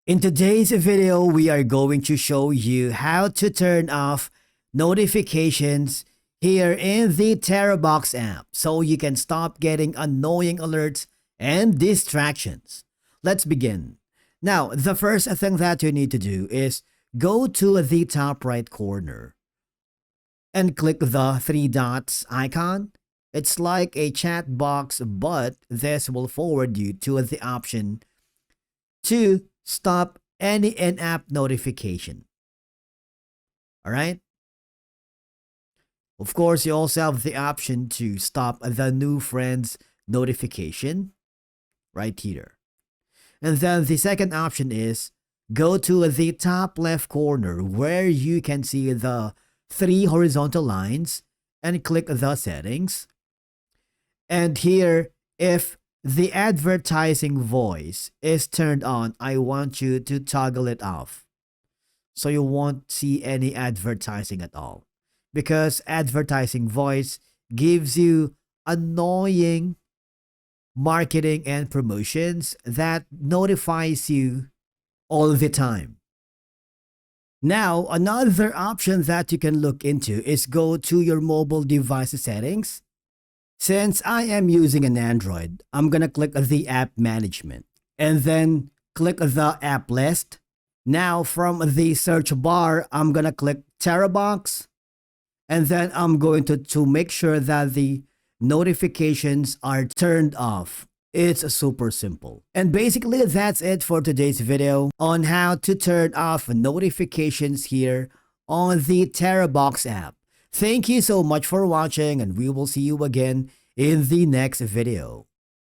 In today's video, we are going to show you how to turn off notifications here in the Terabox app so you can stop getting annoying alerts and distractions. Let's begin. Now, the first thing that you need to do is go to the top right corner and click the three dots icon. It's like a chat box, but this will forward you to the option to stop any in-app notification. All right. Of course, you also have the option to stop the new friends notification right here. And then the second option is go to the top left corner where you can see the three horizontal lines and click the settings. And here, if the advertising voice is turned on, I want you to toggle it off so you won't see any advertising at all, because advertising voice gives you annoying marketing and promotions that notifies you all the time. Now, another option that you can look into is go to your mobile device settings. Since I am using an Android, I'm gonna click the app management and then click the app list. Now from the search bar, I'm gonna click Terabox, and then I'm going to make sure that the notifications are turned off. It's super simple. And basically that's it for today's video on how to turn off notifications here on the Terabox app. Thank you so much for watching, and we will see you again in the next video.